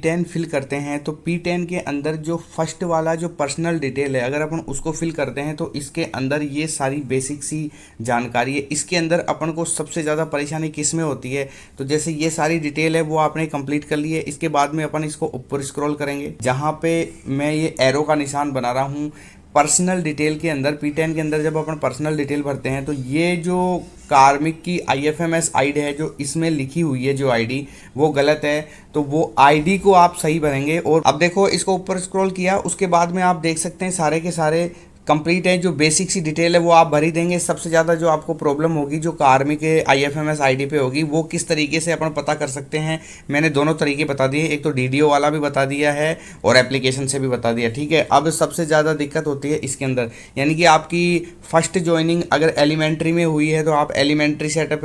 P10 fill करते हैं तो P10 के अंदर जो फर्स्ट वाला जो पर्सनल डिटेल है, अगर अपन उसको फिल करते हैं तो इसके अंदर ये सारी बेसिक सी जानकारी है। इसके अंदर अपन को सबसे ज़्यादा परेशानी किस में होती है, तो जैसे ये सारी डिटेल है वो आपने कंप्लीट कर ली है। इसके बाद में अपन इसको ऊपर स्क्रॉल करेंगे, जहाँ पे मैं ये एरो का निशान बना रहा हूँ पर्सनल डिटेल के अंदर। P10 के अंदर जब अपन पर्सनल डिटेल भरते हैं तो ये जो कार्मिक की IFMS आईडी है जो इसमें लिखी हुई है, जो आईडी वो गलत है, तो वो आईडी को आप सही भरेंगे। और अब देखो इसको ऊपर स्क्रॉल किया, उसके बाद में आप देख सकते हैं सारे के सारे कंप्लीट है। जो बेसिक सी डिटेल है वो आप भर ही देंगे। सबसे ज़्यादा जो आपको प्रॉब्लम होगी जो कार्मिक के IFMS आईडी पे होगी, वो किस तरीके से अपन पता कर सकते हैं, मैंने दोनों तरीके बता दिए। एक तो DDO वाला भी बता दिया है और एप्लीकेशन से भी बता दिया, ठीक है। अब सबसे ज़्यादा दिक्कत होती है इसके अंदर, यानी कि आपकी फर्स्ट ज्वाइनिंग अगर एलिमेंट्री में हुई है तो आप एलिमेंट्री सेटअप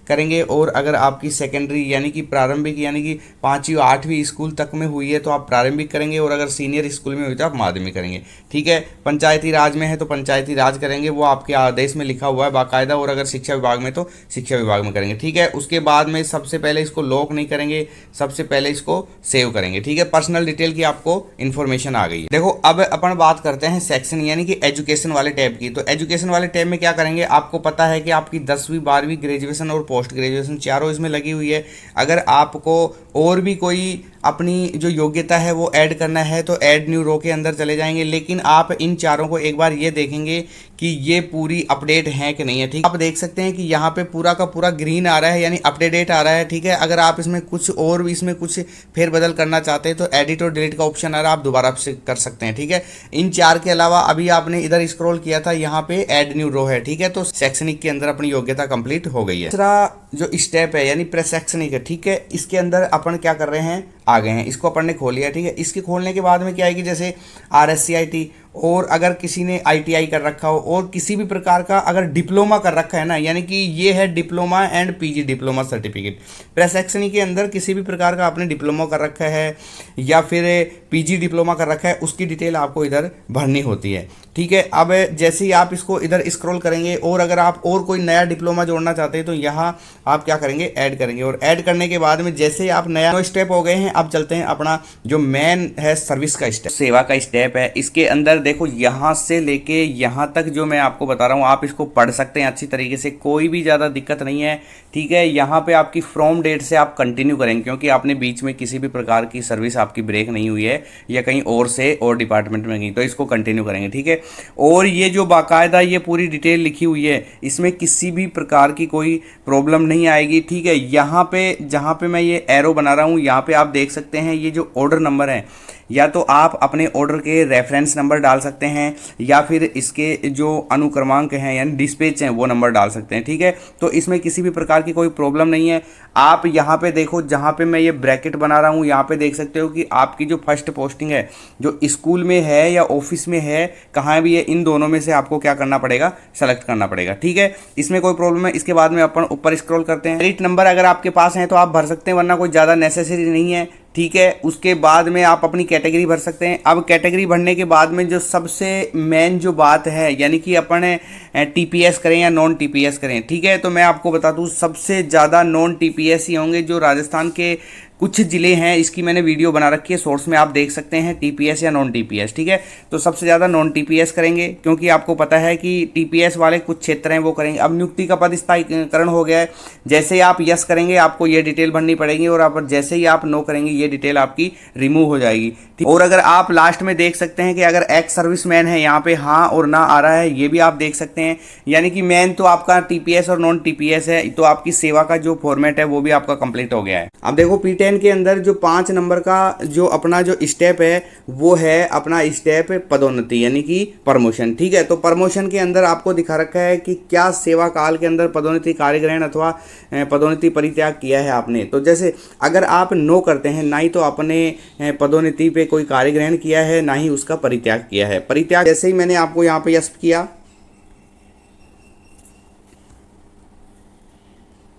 करेंगे, और अगर आपकी सेकेंडरी यानी कि प्रारंभिक यानी कि 5वीं 8वीं स्कूल तक में हुई है तो आप प्रारंभिक करेंगे, और अगर सीनियर स्कूल में हुई तो आप माध्यमिक करेंगे, ठीक है। पंचायती राज में है तो पंचायती राज करेंगे, वो आपके आदेश में लिखा हुआ है बाकायदा, और अगर शिक्षा विभाग में तो शिक्षा विभाग में करेंगे, ठीक है। उसके बाद में सबसे पहले इसको लॉक नहीं करेंगे, सबसे पहले इसको सेव करेंगे, ठीक है। पर्सनल डिटेल की आपको इन्फॉर्मेशन आ गई है। देखो अब अपन बात करते हैं सेक्शन यानी कि एजुकेशन वाले टैब की। तो एजुकेशन वाले टैब में क्या करेंगे, आपको पता है कि आपकी 10वीं 12वीं ग्रेजुएशन और पोस्ट ग्रेजुएशन चारों इसमें लगी हुई है। अगर आपको और भी कोई अपनी जो योग्यता है वो ऐड करना है तो ऐड न्यू रो के अंदर चले जाएंगे, लेकिन आप इन चारों को एक बार ये देखेंगे कि ये पूरी अपडेट है कि नहीं है, ठीक। आप देख सकते हैं कि यहाँ पे पूरा का पूरा ग्रीन आ रहा है यानी अपडेट आ रहा है, ठीक है। अगर आप इसमें कुछ और भी इसमें कुछ फेरबदल करना चाहते हैं तो एडिट और डिलीट का ऑप्शन आ रहा है, आप दोबारा से कर सकते हैं, ठीक है। इन चार के अलावा अभी आपने इधर स्क्रॉल किया था, यहाँ पे ऐड न्यू रो है, ठीक है। तो शैक्षणिक के अंदर अपनी योग्यता कंप्लीट हो गई है। दूसरा जो स्टेप है यानी प्रशैक्षणिक है, ठीक है। इसके अंदर अपन क्या कर रहे हैं, आ गए हैं, इसको अपन ने खोल लिया, ठीक है। इसके खोलने के बाद में क्या है कि जैसे RSCIT, और अगर किसी ने ITI कर रखा हो और किसी भी प्रकार का अगर डिप्लोमा कर रखा है ना, यानी कि ये है diploma and PG diploma certificate. प्रशैक्षणिक के अंदर किसी भी प्रकार का आपने डिप्लोमा कर रखा है या फिर PG डिप्लोमा कर रखा है, उसकी डिटेल आपको इधर भरनी होती है, ठीक है। अब जैसे ही आप इसको इधर स्क्रॉल करेंगे और अगर आप और कोई नया डिप्लोमा जोड़ना चाहते हैं तो यहाँ आप क्या करेंगे, ऐड करेंगे, और ऐड करने के बाद में जैसे ही आप नया स्टेप हो गए हैं, अब चलते हैं अपना जो मेन है सर्विस का स्टेप, सेवा का स्टेप है। इसके अंदर देखो यहाँ से लेके यहाँ तक जो मैं आपको बता रहा हूँ आप इसको पढ़ सकते हैं अच्छी तरीके से, कोई भी ज़्यादा दिक्कत नहीं है, ठीक है। यहाँ पे आपकी फ्रॉम डेट से आप कंटिन्यू करेंगे क्योंकि आपने बीच में किसी भी प्रकार की सर्विस आपकी ब्रेक नहीं हुई है या कहीं और से और डिपार्टमेंट में गई, तो इसको कंटिन्यू करेंगे, ठीक है। और ये जो बाकायदा ये पूरी डिटेल लिखी हुई है, इसमें किसी भी प्रकार की कोई प्रॉब्लम नहीं आएगी, ठीक है। यहाँ पे जहाँ पे मैं ये एरो बना रहा हूँ, यहाँ पे आप देख सकते हैं ये जो ऑर्डर नंबर है, या तो आप अपने ऑर्डर के रेफरेंस नंबर डाल सकते हैं या फिर इसके जो अनुक्रमांक हैं यानी डिस्पैच हैं वो नंबर डाल सकते हैं, ठीक है। तो इसमें किसी भी प्रकार की कोई प्रॉब्लम नहीं है। आप यहाँ पे देखो, जहाँ पे मैं ये ब्रैकेट बना रहा हूँ, यहाँ पे देख सकते हो कि आपकी जो फर्स्ट पोस्टिंग है जो स्कूल में है या ऑफिस में है, कहाँ भी है, इन दोनों में से आपको क्या करना पड़ेगा, सेलेक्ट करना पड़ेगा, ठीक है। इसमें कोई प्रॉब्लम है। इसके बाद में अपन ऊपर स्क्रॉल करते हैं। मेरिट नंबर अगर आपके पास है तो आप भर सकते हैं, वरना कोई ज़्यादा नेसेसरी नहीं है, ठीक है। उसके बाद में आप अपनी कैटेगरी भर सकते हैं। अब कैटेगरी भरने के बाद में जो सबसे मेन जो बात है यानी कि अपन TPS करें या नॉन TPS करें, ठीक है। तो मैं आपको बता दूं सबसे ज़्यादा नॉन TPS ही होंगे। जो राजस्थान के कुछ ज़िले हैं, इसकी मैंने वीडियो बना रखी है, सोर्स में आप देख सकते हैं, TPS या नॉन TPS, ठीक है। तो सबसे ज़्यादा नॉन TPS करेंगे क्योंकि आपको पता है कि TPS वाले कुछ क्षेत्र हैं वो करेंगे। अब नियुक्ति का पद स्थायीकरण हो गया है, जैसे ही आप यस करेंगे आपको ये डिटेल भरनी पड़ेगी, और आप जैसे ही आप नो करेंगे ये डिटेल आपकी रिमूव हो जाएगी, ठीक। और अगर आप लास्ट में देख सकते हैं कि अगर एक्स सर्विसमैन है, यहाँ पे हाँ और ना आ रहा है, ये भी आप देख सकते हैं। यानी कि मेन तो आपका TPS और नॉन TPS है, तो आपकी सेवा का जो फॉर्मेट है वो भी आपका कंप्लीट हो गया है। अब देखो P10 के अंदर जो 5 नंबर का जो अपना जो स्टेप है वो है अपना स्टेप पदोन्नति यानी कि प्रमोशन, ठीक है। तो प्रमोशन के अंदर आपको दिखा रखा है कि क्या सेवा काल के अंदर पदोन्नति कार्यग्रहण अथवा पदोन्नति परित्याग किया है आपने। तो जैसे अगर आप नो करते हैं, ना ही तो आपने पदोन्नति पे कोई कार्यग्रहण किया है, ना ही उसका परित्याग किया है। परित्याग जैसे ही मैंने आपको यहाँ पे यस किया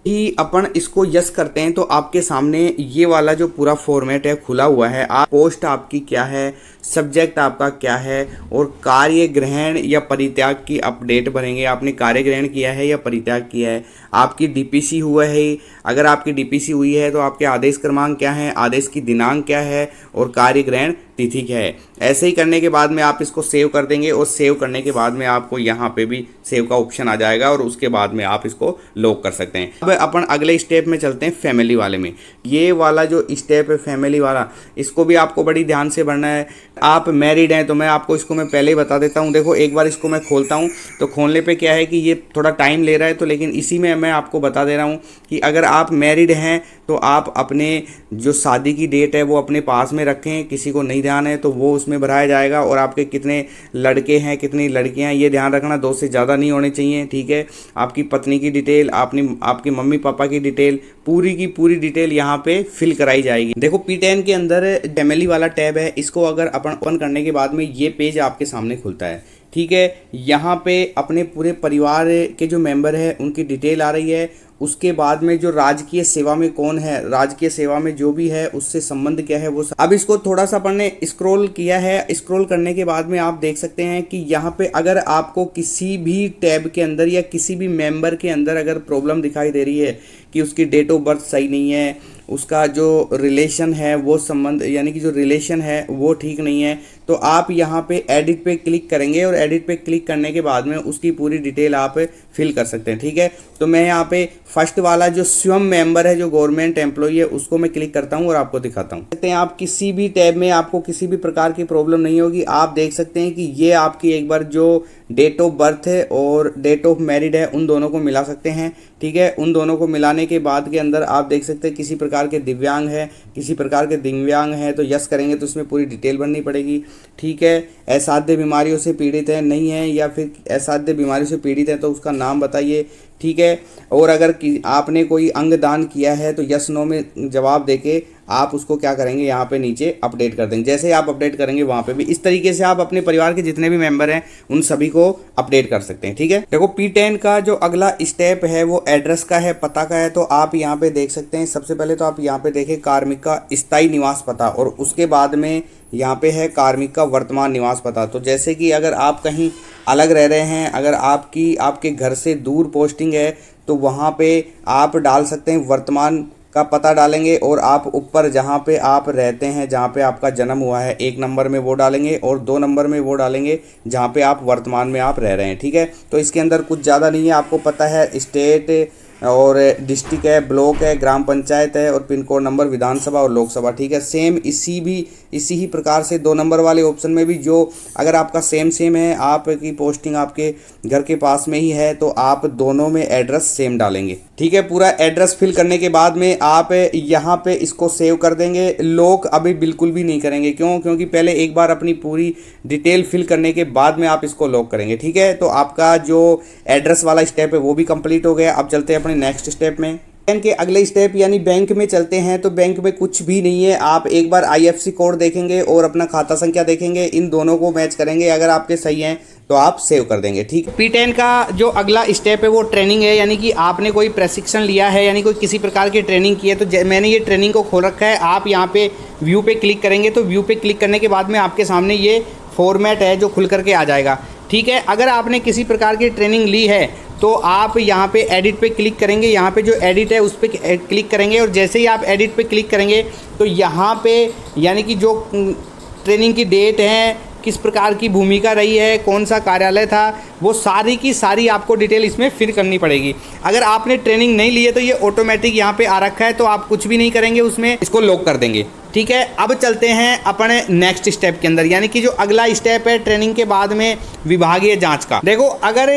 ही अपन इसको यस करते हैं तो आपके सामने ये वाला जो पूरा फॉर्मेट है खुला हुआ है। आप पोस्ट आपकी क्या है, सब्जेक्ट आपका क्या है, और कार्य ग्रहण या परित्याग की अपडेट भरेंगे, आपने कार्य ग्रहण किया है या परित्याग किया है। आपकी डीपीसी हुआ है, अगर आपकी डीपीसी हुई है तो आपके आदेश क्रमांक क्या है, आदेश की दिनांक क्या है और कार्य ग्रहण तिथि क्या है। ऐसे ही करने के बाद में आप इसको सेव कर देंगे और सेव करने के बाद में आपको यहाँ पे भी सेव का ऑप्शन आ जाएगा और उसके बाद में आप इसको लॉक कर सकते हैं। अब अपन अगले स्टेप में चलते हैं, फैमिली वाले में। ये वाला जो स्टेप है फैमिली वाला, इसको भी आपको बड़ी ध्यान से भरना है। आप मैरिड हैं तो मैं आपको इसको मैं पहले ही बता देता हूँ। देखो एक बार इसको मैं खोलता हूँ तो खोलने पे क्या है कि ये थोड़ा टाइम ले रहा है, तो लेकिन इसी में मैं आपको बता दे रहा हूँ कि अगर आप मैरिड हैं तो आप अपने जो शादी की डेट है वो अपने पास में रखें। किसी को नहीं ध्यान है तो वो उसमें भराया जाएगा। और आपके कितने लड़के हैं कितनी लड़कियां हैं ये ध्यान रखना, 2 से ज़्यादा नहीं होने चाहिए, ठीक है। आपकी पत्नी की डिटेल, आपके मम्मी पापा की डिटेल, पूरी की पूरी डिटेल यहाँ पे फिल कराई जाएगी। देखो P10 के अंदर फैमिली वाला टैब है, इसको अगर अपन ओपन करने के बाद में ये पेज आपके सामने खुलता है, ठीक है। यहाँ पे अपने पूरे परिवार के जो मेंबर है उनकी डिटेल आ रही है। उसके बाद में जो राजकीय सेवा में कौन है, राजकीय सेवा में जो भी है उससे संबंध क्या है वो। अब इसको थोड़ा सा अपन ने स्क्रॉल किया है, स्क्रॉल करने के बाद में आप देख सकते हैं कि यहाँ पे अगर आपको किसी भी टैब के अंदर या किसी भी मेंबर के अंदर अगर प्रॉब्लम दिखाई दे रही है कि उसकी डेट ऑफ बर्थ सही नहीं है, उसका जो रिलेशन है वो संबंध यानी कि जो रिलेशन है वो ठीक नहीं है, तो आप यहाँ पे एडिट पे क्लिक करेंगे और एडिट पे क्लिक करने के बाद में उसकी पूरी डिटेल आप फिल कर सकते हैं, ठीक है। तो मैं यहाँ पे फर्स्ट वाला जो स्वयं मेंबर है, जो गवर्नमेंट एम्प्लॉई है, उसको मैं क्लिक करता हूँ और आपको दिखाता हूँ। देखते हैं आप किसी भी टैब में आपको किसी भी प्रकार की प्रॉब्लम नहीं होगी। आप देख सकते हैं कि ये आपकी एक बार जो डेट ऑफ बर्थ है और डेट ऑफ मैरिड है उन दोनों को मिला सकते हैं, ठीक है। उन दोनों को मिलाने के बाद के अंदर आप देख सकते हैं किसी प्रकार के दिव्यांग है, किसी प्रकार के दिव्यांग है तो यस करेंगे तो इसमें पूरी डिटेल भरनी पड़ेगी, ठीक है। असाध्य बीमारियों से पीड़ित है नहीं है, या फिर असाध्य बीमारियों से पीड़ित है तो उसका नाम बताइए, ठीक है। और अगर आपने कोई अंग दान किया है तो यस नो में जवाब देके आप उसको क्या करेंगे यहाँ पे नीचे अपडेट कर देंगे। जैसे ही आप अपडेट करेंगे वहाँ पे भी इस तरीके से आप अपने परिवार के जितने भी मेंबर हैं उन सभी को अपडेट कर सकते हैं, ठीक है। देखो P10 का जो अगला स्टेप है वो एड्रेस का है, पता का है। तो आप यहाँ पे देख सकते हैं, सबसे पहले तो आप यहाँ पे देखें कार्मिक का स्थायी निवास पता और उसके बाद में यहाँ पे है कार्मिक का वर्तमान निवास पता। तो जैसे कि अगर आप कहीं अलग रह रहे हैं, अगर आपके घर से दूर पोस्टिंग है तो वहाँ पे आप डाल सकते हैं वर्तमान का पता डालेंगे और आप ऊपर जहाँ पे आप रहते हैं, जहाँ पे आपका जन्म हुआ है 1 नंबर में वो डालेंगे और 2 नंबर में वो डालेंगे जहाँ पे आप वर्तमान में आप रह रहे हैं, ठीक है। तो इसके अंदर कुछ ज़्यादा नहीं है, आपको पता है स्टेट और डिस्ट्रिक्ट है, ब्लॉक है, ग्राम पंचायत है और पिन कोड नंबर, विधानसभा और लोकसभा, ठीक है। सेम इसी ही प्रकार से 2 नंबर वाले ऑप्शन में भी जो अगर आपका सेम है, आपकी पोस्टिंग आपके घर के पास में ही है तो आप दोनों में एड्रेस सेम डालेंगे, ठीक है। पूरा एड्रेस फिल करने के बाद में आप यहाँ पे इसको सेव कर देंगे। लॉक अभी बिल्कुल भी नहीं करेंगे, क्योंकि पहले एक बार अपनी पूरी डिटेल फिल करने के बाद में आप इसको लॉक करेंगे, ठीक है। तो आपका जो एड्रेस वाला स्टेप है वो भी कंप्लीट हो गया। अब चलते हैं अपने नेक्स्ट स्टेप में। बैंक के अगले स्टेप यानी बैंक में चलते हैं। तो बैंक में कुछ भी नहीं है, आप एक बार IFSC कोड देखेंगे और अपना खाता संख्या देखेंगे, इन दोनों को मैच करेंगे, अगर आपके सही हैं तो आप सेव कर देंगे, ठीक। P10 का जो अगला स्टेप है वो ट्रेनिंग है, यानी कि आपने कोई प्रशिक्षण लिया है, यानी कोई किसी प्रकार की ट्रेनिंग की है। तो मैंने ये ट्रेनिंग को खोल रखा है, आप यहाँ पे व्यू पे क्लिक करेंगे तो व्यू पे क्लिक करने के बाद में आपके सामने ये फॉर्मेट है जो खुल करके आ जाएगा, ठीक है। अगर आपने किसी प्रकार की ट्रेनिंग ली है तो आप यहाँ पे एडिट पे क्लिक करेंगे, यहाँ पे जो एडिट है उस पर क्लिक करेंगे और जैसे ही आप एडिट पे क्लिक करेंगे तो यहाँ पे यानी कि जो ट्रेनिंग की डेट है, किस प्रकार की भूमिका रही है, कौन सा कार्यालय था, वो सारी की सारी आपको डिटेल इसमें फिल करनी पड़ेगी। अगर आपने ट्रेनिंग नहीं ली है तो ये ऑटोमेटिक यहाँ पे आ रखा है, तो आप कुछ भी नहीं करेंगे, उसमें इसको लॉक कर देंगे, ठीक है। अब चलते हैं अपने नेक्स्ट स्टेप के अंदर, यानी कि जो अगला स्टेप है ट्रेनिंग के बाद में विभागीय जाँच का। देखो अगर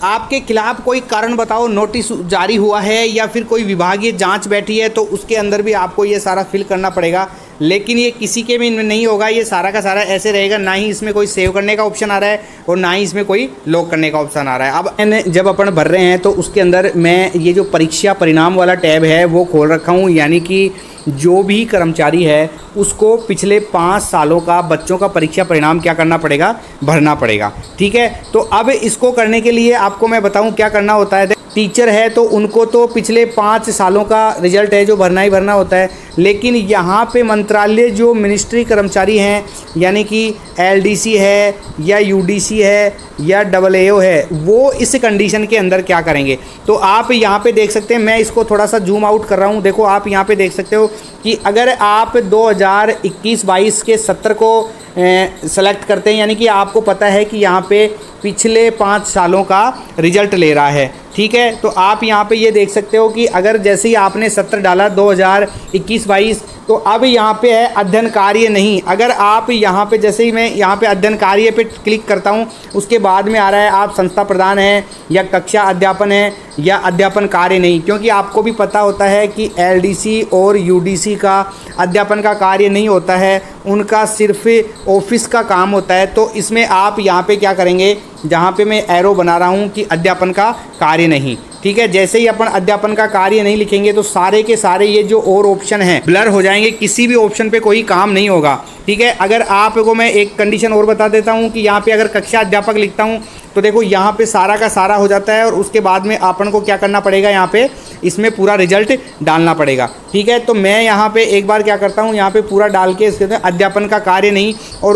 आपके खिलाफ कोई कारण बताओ नोटिस जारी हुआ है या फिर कोई विभागीय जांच बैठी है तो उसके अंदर भी आपको ये सारा फिल करना पड़ेगा, लेकिन ये किसी के भी नहीं होगा, ये सारा का सारा ऐसे रहेगा। ना ही इसमें कोई सेव करने का ऑप्शन आ रहा है और ना ही इसमें कोई लॉक करने का ऑप्शन आ रहा है। अब जब अपन भर रहे हैं तो उसके अंदर मैं ये जो परीक्षा परिणाम वाला टैब है वो खोल रखा हूँ, यानी कि जो भी कर्मचारी है उसको पिछले 5 सालों का बच्चों का परीक्षा परिणाम क्या करना पड़ेगा, भरना पड़ेगा, ठीक है। तो अब इसको करने के लिए आपको मैं बताऊं क्या करना होता है। टीचर है तो उनको तो पिछले 5 सालों का रिजल्ट है जो भरना ही भरना होता है। लेकिन यहाँ पे मंत्रालय जो मिनिस्ट्री कर्मचारी हैं, यानी कि एलडीसी है या यूडीसी है या AAO है, वो इस कंडीशन के अंदर क्या करेंगे। तो आप यहाँ पे देख सकते हैं, मैं इसको थोड़ा सा जूम आउट कर रहा हूँ। देखो आप यहाँ पे देख सकते हो कि अगर आप 2021-22 के सत्र को सेलेक्ट करते हैं, यानी कि आपको पता है कि यहाँ पे पिछले 5 सालों का रिजल्ट ले रहा है, ठीक है। तो आप यहाँ पे ये देख सकते हो कि अगर जैसे ही आपने सत्र डाला 2021-22, तो अब यहाँ पे है अध्ययन कार्य नहीं। अगर आप यहाँ पे जैसे ही मैं यहाँ पे अध्ययन कार्य पे क्लिक करता हूँ, उसके बाद में आ रहा है आप संस्था प्रदान है या कक्षा अध्यापन है या अध्यापन कार्य नहीं, क्योंकि आपको भी पता होता है कि एलडीसी और यूडीसी का अध्यापन का कार्य नहीं होता है, उनका सिर्फ ऑफिस का काम होता है। तो इसमें आप यहाँ पे क्या करेंगे, जहाँ पे मैं एरो बना रहा हूँ कि अध्यापन का कार्य नहीं, ठीक है। जैसे ही अपन अध्यापन का कार्य नहीं लिखेंगे तो सारे के सारे ये जो और ऑप्शन हैं ब्लर हो जाएंगे, किसी भी ऑप्शन पे कोई काम नहीं होगा, ठीक है। अगर आपको मैं एक कंडीशन और बता देता हूँ कि यहाँ पे अगर कक्षा अध्यापक लिखता हूँ तो देखो यहाँ पे सारा का सारा हो जाता है, और उसके बाद में अपन को क्या करना पड़ेगा, यहाँ पे इसमें पूरा रिजल्ट डालना पड़ेगा, ठीक है। तो मैं यहाँ पे एक बार क्या करता हूँ, यहाँ पे पूरा डाल के इसके अध्यापन का कार्य नहीं, और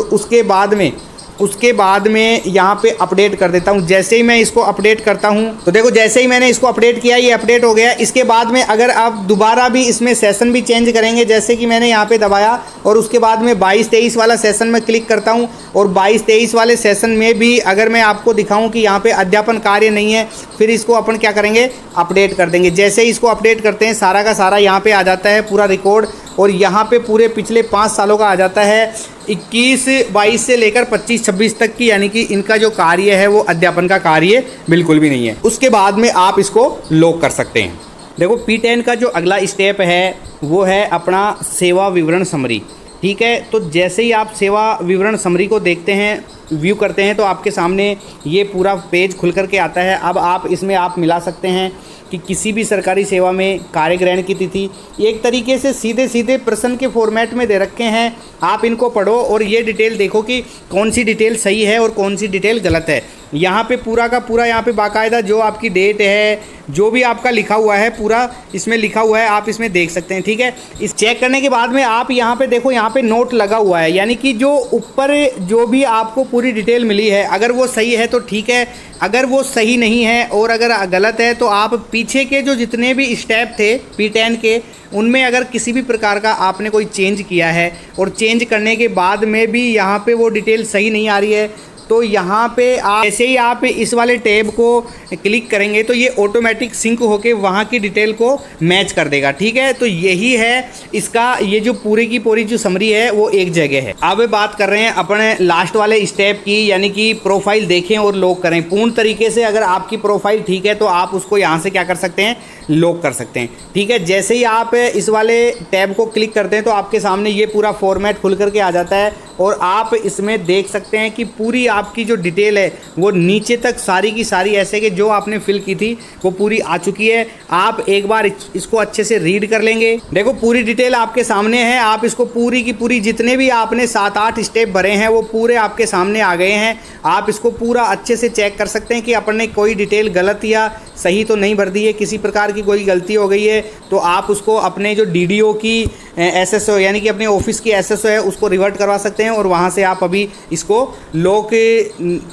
उसके बाद में यहाँ पे अपडेट कर देता हूँ। जैसे ही मैं इसको अपडेट करता हूँ तो देखो जैसे ही मैंने इसको अपडेट किया, ये अपडेट हो गया। इसके बाद में अगर आप दोबारा भी इसमें सेशन भी चेंज करेंगे, जैसे कि मैंने यहाँ पे दबाया और उसके बाद में 22-23 वाला सेशन में क्लिक करता हूँ, और 22-23 वाले सेशन में भी अगर मैं आपको दिखाऊँ कि यहाँ पे अध्यापन कार्य नहीं है, फिर इसको अपन क्या करेंगे, अपडेट कर देंगे। जैसे ही इसको अपडेट करते हैं, सारा का सारा यहाँ पे आ जाता है पूरा रिकॉर्ड, और यहाँ पे पूरे पिछले 5 सालों का आ जाता है 21-22 से लेकर 25-26 तक की, यानी कि इनका जो कार्य है वो अध्यापन का कार्य बिल्कुल भी नहीं है। उसके बाद में आप इसको लॉक कर सकते हैं। देखो P10 का जो अगला स्टेप है वो है अपना सेवा विवरण समरी, ठीक है। तो जैसे ही आप सेवा विवरण समरी को देखते हैं, व्यू करते हैं, तो आपके सामने ये पूरा पेज खुल करके आता है। अब आप इसमें आप मिला सकते हैं कि किसी भी सरकारी सेवा में कार्य ग्रहण की तिथि, एक तरीके से सीधे सीधे प्रश्न के फॉर्मेट में दे रखे हैं। आप इनको पढ़ो और ये डिटेल देखो कि कौन सी डिटेल सही है और कौन सी डिटेल गलत है। यहाँ पे पूरा का पूरा यहाँ पे बाकायदा जो आपकी डेट है, जो भी आपका लिखा हुआ है पूरा इसमें लिखा हुआ है, आप इसमें देख सकते हैं, ठीक है। इस चेक करने के बाद में आप यहाँ पे देखो, यहाँ पे नोट लगा हुआ है, यानी कि जो ऊपर जो भी आपको पूरी डिटेल मिली है, अगर वो सही है तो ठीक है, अगर वो सही नहीं है और अगर गलत है तो आप पीछे के जो जितने भी स्टेप थे P10 के, उनमें अगर किसी भी प्रकार का आपने कोई चेंज किया है और चेंज करने के बाद में भी यहाँ पे वो डिटेल सही नहीं आ रही है, तो यहाँ पे आप जैसे ही आप इस वाले टैब को क्लिक करेंगे तो ये ऑटोमेटिक सिंक होके वहाँ की डिटेल को मैच कर देगा, ठीक है। तो यही है इसका, ये जो पूरी की पूरी जो समरी है वो एक जगह है। अब बात कर रहे हैं अपने लास्ट वाले स्टेप की, यानी कि प्रोफाइल देखें और लॉक करें पूर्ण तरीके से। अगर आपकी प्रोफाइल ठीक है तो आप उसको यहाँ से क्या कर सकते हैं, लॉक कर सकते हैं, ठीक है। जैसे ही आप इस वाले टैब को क्लिक करते हैं तो आपके सामने ये पूरा फॉर्मेट खुल करके आ जाता है, और आप इसमें देख सकते हैं कि पूरी आपकी जो डिटेल है वो नीचे तक सारी की सारी ऐसे कि जो आपने फिल की थी वो पूरी आ चुकी है। आप एक बार इसको अच्छे से रीड कर लेंगे। देखो पूरी डिटेल आपके सामने है, आप इसको पूरी की पूरी जितने भी आपने 7-8 स्टेप भरे हैं वो पूरे आपके सामने आ गए हैं। आप इसको पूरा अच्छे से चेक कर सकते हैं कि अपन ने कोई डिटेल गलत या सही तो नहीं भर दी है, किसी प्रकार की कोई गलती हो गई है तो आप उसको अपने जो DDO की SSO यानी कि अपने ऑफिस की SSO है उसको रिवर्ट करवा सकते हैं, और वहाँ से आप अभी इसको लॉक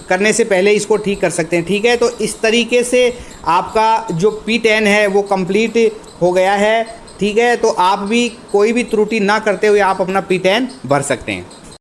करने से पहले इसको ठीक कर सकते हैं, ठीक है। तो इस तरीके से आपका जो P10 है वो कंप्लीट हो गया है, ठीक है। तो आप भी कोई भी त्रुटि ना करते हुए आप अपना P10 भर सकते हैं।